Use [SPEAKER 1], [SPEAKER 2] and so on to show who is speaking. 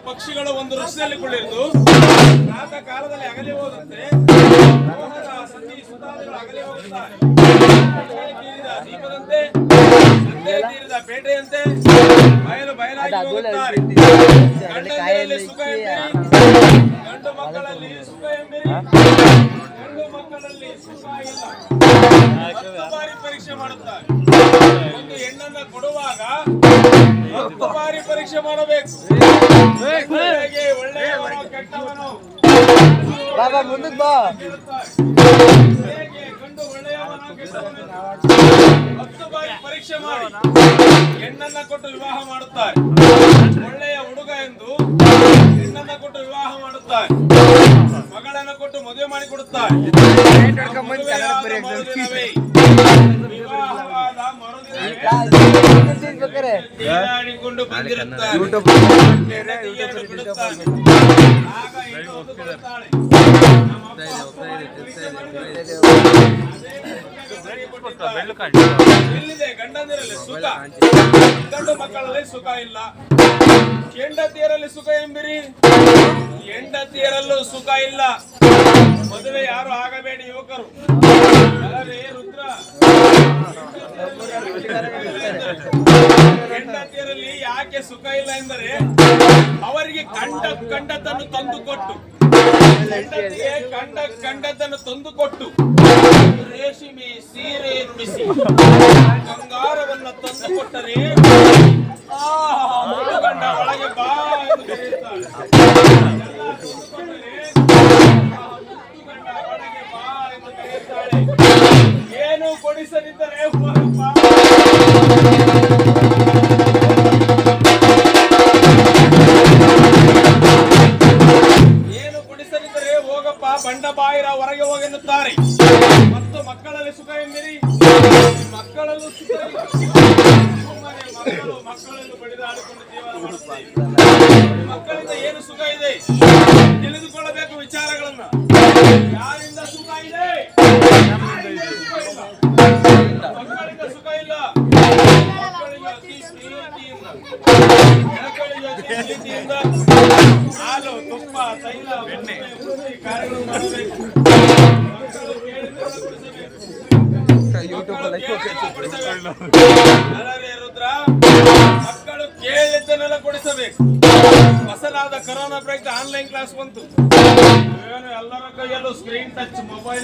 [SPEAKER 1] ಪಕ್ಷಿಗಳು ಒಂದು ವೃಕ್ಷದಲ್ಲಿ ಕುಳಿತು ಪ್ರಾತಃ ಕಾಲದಲ್ಲಿ ಅಗಲಿ ಹೋದಂತೆ ಮೋಹದ ಸತಿ ಸುತಾದಿಗಳು ಅಗಲಿ ಹೋಗುತ್ತಾರೆ. ತೀರಿದ ದೀಪದಂತೆ ಸಂತೆ ತೀರಿದ ಪೇಟೆಯಂತೆ ಬಯಲು ಬಯಲಾಗಿ ಹೋಗುತ್ತಾರೆ. ಗಂಡಂದಿರಲ್ಲಿ ಸುಖ ಎಂಬಿರಿ, ಗಂಡು ಮಕ್ಕಳಲ್ಲಿ ಸುಖ ಎಂಬಿರಿ, ಗಂಡು ಮಕ್ಕಳಲ್ಲಿ ಸುಖ ಇಲ್ಲ. 10 ಬಾರಿ ಪರೀಕ್ಷೆ ಮಾಡುತ್ತಾರೆ. ಒಂದು ಹೆಣ್ಣನ್ನ ಕೊಡುವಾಗ 10 ಬಾರಿ ಪರೀಕ್ಷೆ ಮಾಡಬೇಕು. ಒಳ್ಳೆಯವನೋ ಕೆಟ್ಟವನೋ
[SPEAKER 2] ಬಾಬಾ ಮುಂದಕ್ಕೆ ಬಾ.
[SPEAKER 1] ಹೇಗೆ ಗಂಡು ಒಳ್ಳೆಯವನೋ ಕೆಟ್ಟವನೋ 10 ಬಾರಿ ಪರೀಕ್ಷೆ ಮಾಡಿ ಹೆಣ್ಣನ್ನ ಕೊಟ್ಟು ವಿವಾಹ ಮಾಡುತ್ತಾರೆ. ಒಳ್ಳೆಯ ಹುಡುಗ ಎಂದು ಹೆಣ್ಣನ್ನ ಕೊಟ್ಟು ವಿವಾಹ ಮಾಡುತ್ತಾರೆ. ಮಗಳನ್ನ ಕೊಟ್ಟು ಮದುವೆ ಮಾಡಿ ಕೊಡುತ್ತಾರೆ. ವಿವಾಹವಾದ ಮರುದಿನವೇ ತೀರಾಡಿಕೊಂಡು ಬಂದಿರುತ್ತಾರೆ. ಆಗ ಹೆಣ್ಣು ಒಪ್ಪಿಕೊಳ್ಳುತ್ತಾಳೆ. ಇಲ್ಲಿದೆ ಗಂಡಂದಿರಲ್ಲಿ ಸುಖ, ಗಂಡು ಮಕ್ಕಳಲ್ಲಿ ಸುಖ ಇಲ್ಲ. ಹೆಂಡತಿಯರಲ್ಲಿ ಸುಖ ಎಂಬಿರಿ, ಹೆಂಡತಿಯರಲ್ಲೂ ಸುಖ ಇಲ್ಲ. ಮದುವೆ ಯಾರು ಆಗಬೇಡಿ ಯುವಕರು. ಅಲ್ಲವೇ ರುದ್ರ, ಹೆಂಡತಿಯರಲ್ಲಿ ಯಾಕೆ ಸುಖ ಇಲ್ಲ ಎಂದರೆ ಅವರಿಗೆ ಕಂಡದ್ದನ್ನು ತಂದುಕೊಟ್ಟು, ಹೆಂಡತಿಗೆ ಕಂಡದ್ದನ್ನು ತಂದುಕೊಟ್ಟು ರೇಷ್ಮೆ ಸೀರೆ ನುಡಿಸಿ ಬಂಗಾರವನ್ನು ತಂದುಕೊಟ್ಟರೆ ಗಂಡ ಒಳಗೆ ಬಾ ಎಂದು ಕರೆಯುತ್ತಾಳೆ. ಏನು ಕೊಡಿಸದಿದ್ದರೆ ಏನು ಕೊಡಿಸದಿದ್ದರೆ ಹೋಗಪ್ಪ ಬಂಡ ಬಾಯಿರ ಹೊರಗೆ ಹೋಗೆನ್ನುತ್ತಾರೆ. ಮತ್ತು ಮಕ್ಕಳಲ್ಲಿ ಸುಖ ಎಂದಿರಿ, ಮಕ್ಕಳಲ್ಲೂ ಸುಖ ಇಲ್ಲ. ಸುಮ್ಮನೆ ಮಕ್ಕಳನ್ನು ಬಡಿದಾಡಿಕೊಂಡು ಜೀವನ ಮಾಡುತ್ತಾರೆ. ಮಕ್ಕಳಿಂದ ಏನು ಸುಖ ಇದೆ ತಿಳಿದುಕೊಳ್ಳಬೇಕು ವಿಚಾರಗಳನ್ನ. ಯಾರಿಂದ ಸುಖ ಇದೆ, ಮಕ್ಕಳಿಂದ ಸುಖ ಇಲ್ಲ. ಮಕ್ಕಳಿಗೆ ಅತಿ ಪ್ರೀತಿಯಿಂದ ಹಾಲು ತುಪ್ಪ ತೈಲ ಎಣ್ಣೆ ಕಾರ್ಯಗಳು ಮಾಡಬೇಕು. ರುದ್ರ, ಮಕ್ಕಳು ಕೇಳಿದ್ದನ್ನೆಲ್ಲ ಕೊಡಿಸಬೇಕು. ಹೊಸದಾದ ಕೊರೋನಾ ಪ್ರಯುಕ್ತ ಆನ್ಲೈನ್ ಕ್ಲಾಸ್ ಬಂತು. ಎಲ್ಲರ ಕೈಯಲ್ಲೂ ಸ್ಕ್ರೀನ್ ಟಚ್ ಮೊಬೈಲ್